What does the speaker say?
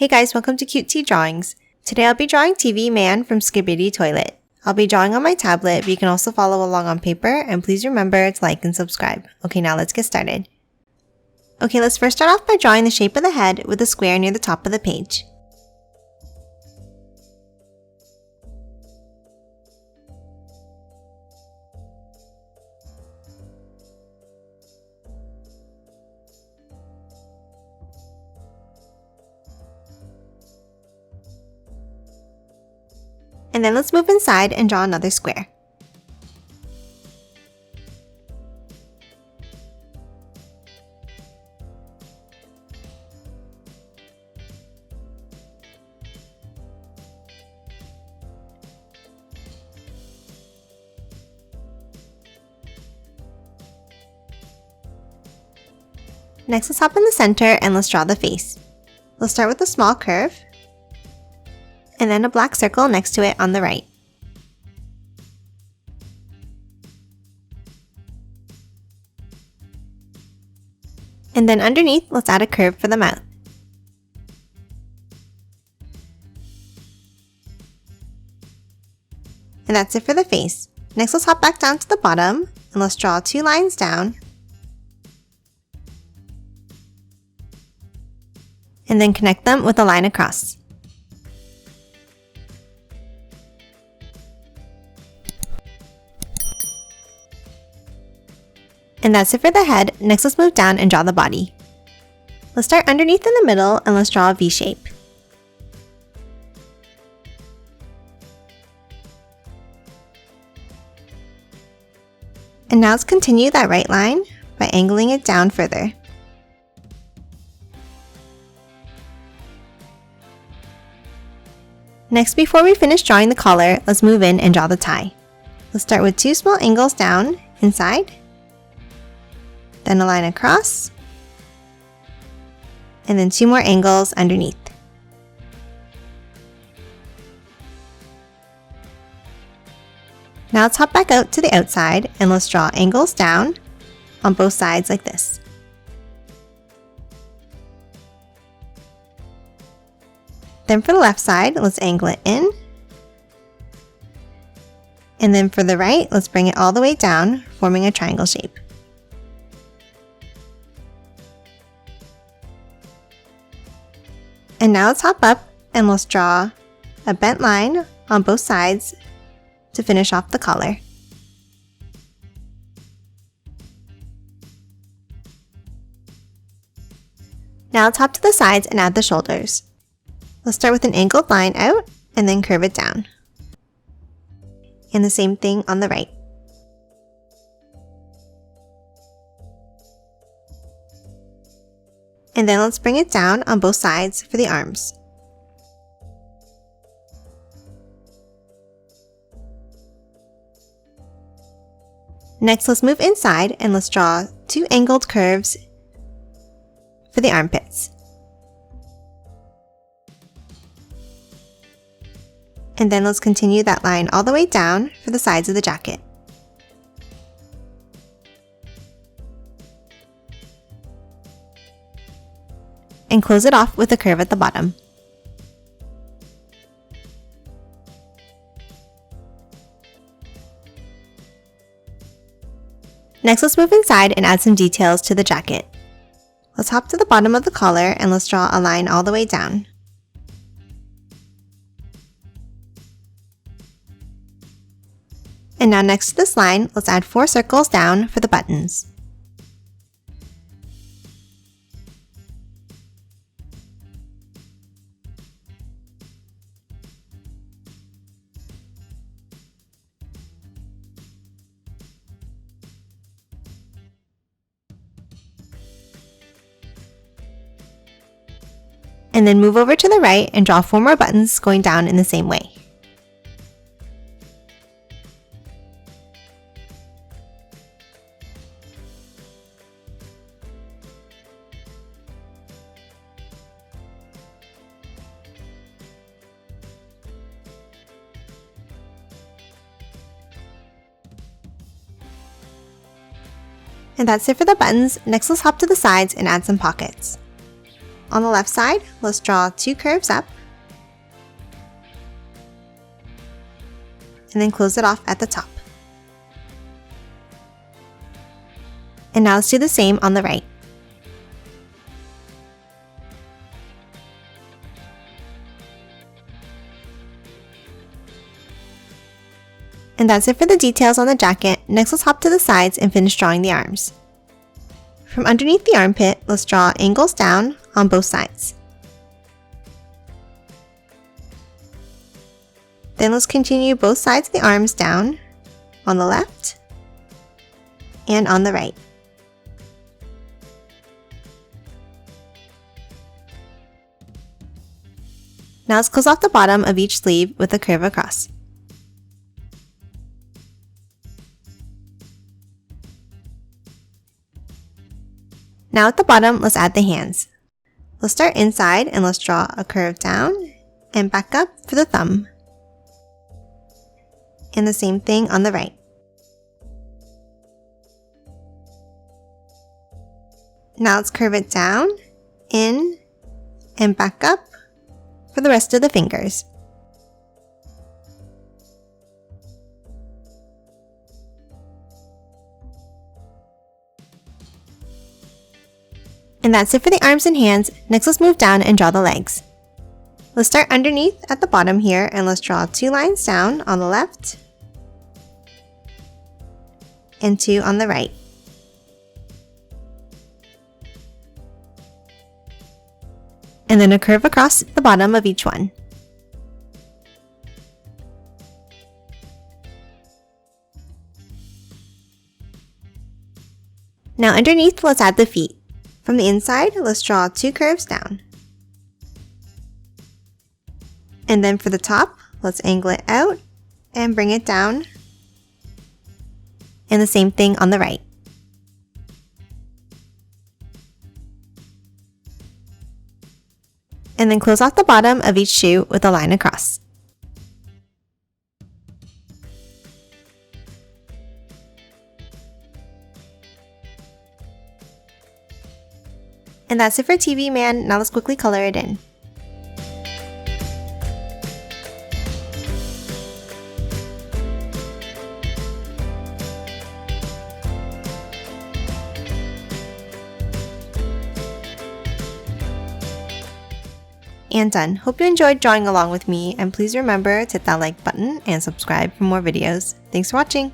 Hey guys, welcome to Cute Tea Drawings. Today I'll be drawing TV Man from Skibidi Toilet. I'll be drawing on my tablet, but you can also follow along on paper, and please remember to like and subscribe. Okay, now let's get started. Okay, let's first start off by drawing the shape of the head with a square near the top of the page. And then let's move inside and draw another square. Next, let's hop in the center and let's draw the face. Let's start with a small curve, and then a black circle next to it on the right. And then underneath, let's add a curve for the mouth. And that's it for the face. Next, let's hop back down to the bottom and let's draw 2 lines down. And then connect them with a line across. And that's it for the head. Next, let's move down and draw the body. Let's start underneath in the middle and let's draw a V shape. And now let's continue that right line by angling it down further. Next, before we finish drawing the collar, let's move in and draw the tie. Let's start with 2 small angles down inside, then a line across, and then 2 more angles underneath. Now let's hop back out to the outside and let's draw angles down on both sides like this. Then for the left side, let's angle it in. And then for the right, let's bring it all the way down, forming a triangle shape. And now let's hop up and let's draw a bent line on both sides to finish off the collar. Now let's hop to the sides and add the shoulders. Let's start with an angled line out and then curve it down. And the same thing on the right. And then let's bring it down on both sides for the arms. Next, let's move inside and let's draw 2 angled curves for the armpits. And then let's continue that line all the way down for the sides of the jacket. And close it off with a curve at the bottom. Next, let's move inside and add some details to the jacket. Let's hop to the bottom of the collar and let's draw a line all the way down. And now next to this line, let's add 4 circles down for the buttons. And then move over to the right and draw 4 more buttons going down in the same way. And that's it for the buttons. Next, let's hop to the sides and add some pockets. On the left side, let's draw 2 curves up. And then close it off at the top. And now let's do the same on the right. And that's it for the details on the jacket. Next, let's hop to the sides and finish drawing the arms. From underneath the armpit, let's draw angles down on both sides. Then let's continue both sides of the arms down on the left and on the right. Now let's close off the bottom of each sleeve with a curve across. Now at the bottom, let's add the hands. Let's start inside and let's draw a curve down and back up for the thumb. And the same thing on the right. Now let's curve it down, in, and back up for the rest of the fingers. And that's it for the arms and hands. Next, let's move down and draw the legs. Let's start underneath at the bottom here and let's draw 2 lines down on the left and 2 on the right. And then a curve across the bottom of each one. Now underneath, let's add the feet. From the inside, let's draw 2 curves down. And then for the top, let's angle it out and bring it down. And the same thing on the right. And then close off the bottom of each shoe with a line across. And that's it for TV Man. Now let's quickly color it in. And done. Hope you enjoyed drawing along with me, and please remember to hit that like button and subscribe for more videos. Thanks for watching!